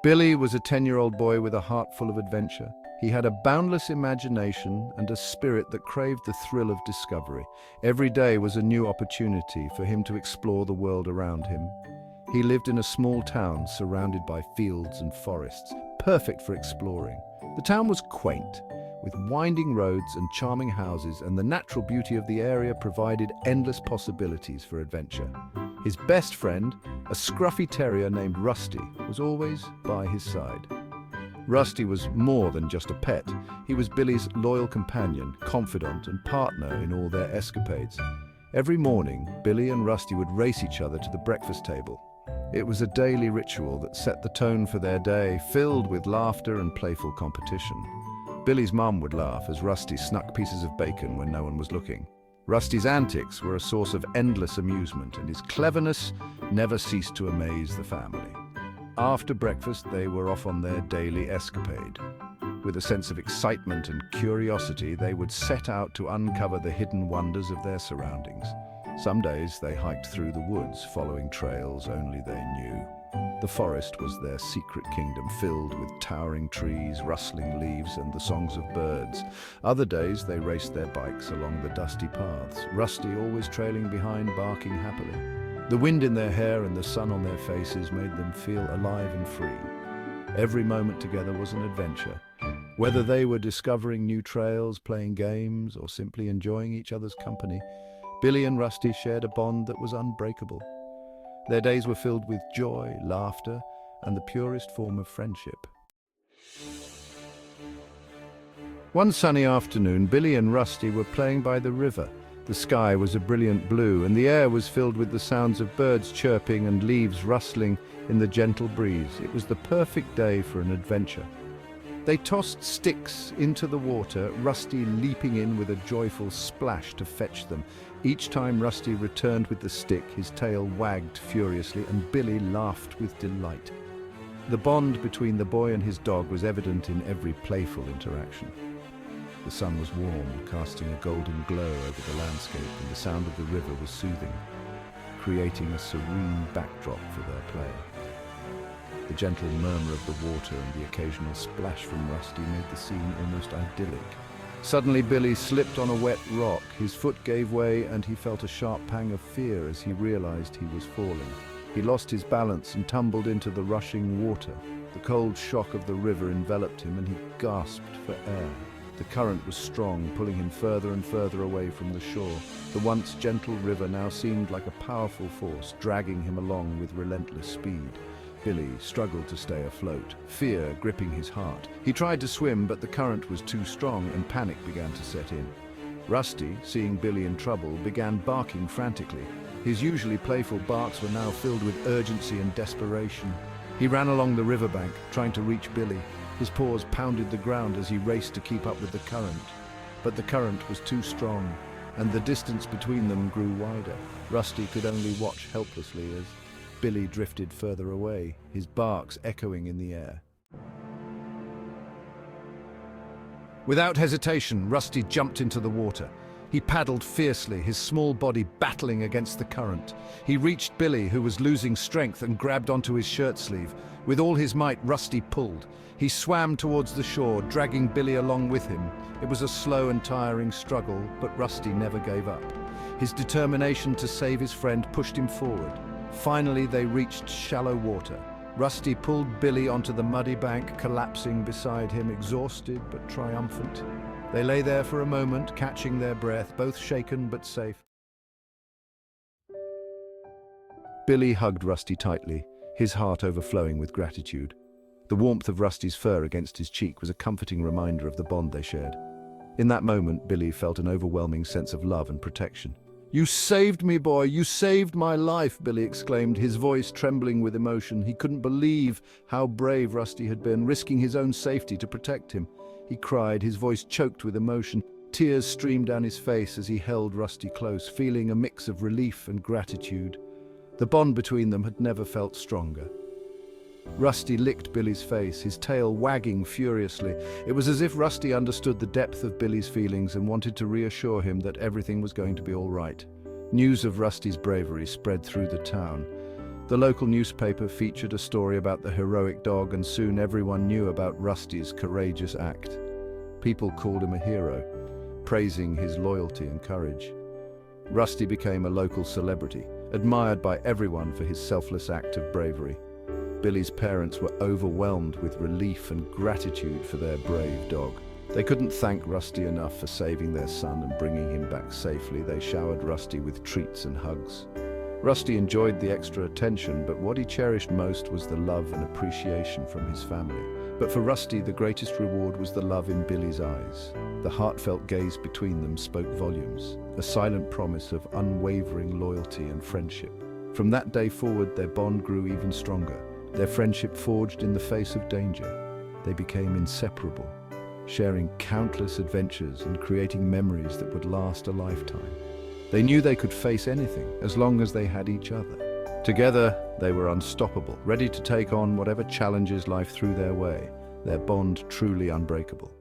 Billy was a 10-year-old boy with a heart full of adventure. He had a boundless imagination and a spirit that craved the thrill of discovery. Every day was a new opportunity for him to explore the world around him. He lived in a small town surrounded by fields and forests, perfect for exploring. The town was quaint, with winding roads and charming houses, and the natural beauty of the area provided endless possibilities for adventure. His best friend, a scruffy terrier named Rusty, was always by his side. Rusty was more than just a pet. He was Billy's loyal companion, confidant, and partner in all their escapades. Every morning, Billy and Rusty would race each other to the breakfast table. It was a daily ritual that set the tone for their day, filled with laughter and playful competition. Billy's mum would laugh as Rusty snuck pieces of bacon when no one was looking. Rusty's antics were a source of endless amusement, and his cleverness never ceased to amaze the family. After breakfast, they were off on their daily escapade. With a sense of excitement and curiosity, they would set out to uncover the hidden wonders of their surroundings. Some days they hiked through the woods, following trails only they knew. The forest was their secret kingdom, filled with towering trees, rustling leaves, and the songs of birds. Other days they raced their bikes along the dusty paths, Rusty always trailing behind, barking happily. The wind in their hair and the sun on their faces made them feel alive and free. Every moment together was an adventure. Whether they were discovering new trails, playing games, or simply enjoying each other's company, Billy and Rusty shared a bond that was unbreakable. Their days were filled with joy, laughter, and the purest form of friendship. One sunny afternoon, Billy and Rusty were playing by the river. The sky was a brilliant blue, and the air was filled with the sounds of birds chirping and leaves rustling in the gentle breeze. It was the perfect day for an adventure. They tossed sticks into the water, Rusty leaping in with a joyful splash to fetch them. Each time Rusty returned with the stick, his tail wagged furiously, and Billy laughed with delight. The bond between the boy and his dog was evident in every playful interaction. The sun was warm, casting a golden glow over the landscape, and the sound of the river was soothing, creating a serene backdrop for their play. The gentle murmur of the water and the occasional splash from Rusty made the scene almost idyllic. Suddenly Billy slipped on a wet rock. His foot gave way and he felt a sharp pang of fear as he realized he was falling. He lost his balance and tumbled into the rushing water. The cold shock of the river enveloped him and he gasped for air. The current was strong, pulling him further and further away from the shore. The once gentle river now seemed like a powerful force, dragging him along with relentless speed. Billy struggled to stay afloat, fear gripping his heart. He tried to swim, but the current was too strong and panic began to set in. Rusty, seeing Billy in trouble, began barking frantically. His usually playful barks were now filled with urgency and desperation. He ran along the riverbank, trying to reach Billy. His paws pounded the ground as he raced to keep up with the current. But the current was too strong, and the distance between them grew wider. Rusty could only watch helplessly as Billy drifted further away, his barks echoing in the air. Without hesitation, Rusty jumped into the water. He paddled fiercely, his small body battling against the current. He reached Billy, who was losing strength, and grabbed onto his shirt sleeve. With all his might, Rusty pulled. He swam towards the shore, dragging Billy along with him. It was a slow and tiring struggle, but Rusty never gave up. His determination to save his friend pushed him forward. Finally, they reached shallow water. Rusty pulled Billy onto the muddy bank, collapsing beside him, exhausted but triumphant. They lay there for a moment, catching their breath, both shaken but safe. Billy hugged Rusty tightly, his heart overflowing with gratitude. The warmth of Rusty's fur against his cheek was a comforting reminder of the bond they shared. In that moment, Billy felt an overwhelming sense of love and protection. "You saved me, boy! You saved my life!" Billy exclaimed, his voice trembling with emotion. He couldn't believe how brave Rusty had been, risking his own safety to protect him. He cried, his voice choked with emotion. Tears streamed down his face as he held Rusty close, feeling a mix of relief and gratitude. The bond between them had never felt stronger. Rusty licked Billy's face, his tail wagging furiously. It was as if Rusty understood the depth of Billy's feelings and wanted to reassure him that everything was going to be all right. News of Rusty's bravery spread through the town. The local newspaper featured a story about the heroic dog, and soon everyone knew about Rusty's courageous act. People called him a hero, praising his loyalty and courage. Rusty became a local celebrity, admired by everyone for his selfless act of bravery. Billy's parents were overwhelmed with relief and gratitude for their brave dog. They couldn't thank Rusty enough for saving their son and bringing him back safely. They showered Rusty with treats and hugs. Rusty enjoyed the extra attention, but what he cherished most was the love and appreciation from his family. But for Rusty, the greatest reward was the love in Billy's eyes. The heartfelt gaze between them spoke volumes, a silent promise of unwavering loyalty and friendship. From that day forward, their bond grew even stronger. Their friendship forged in the face of danger. They became inseparable, sharing countless adventures and creating memories that would last a lifetime. They knew they could face anything as long as they had each other. Together, they were unstoppable, ready to take on whatever challenges life threw their way, their bond truly unbreakable.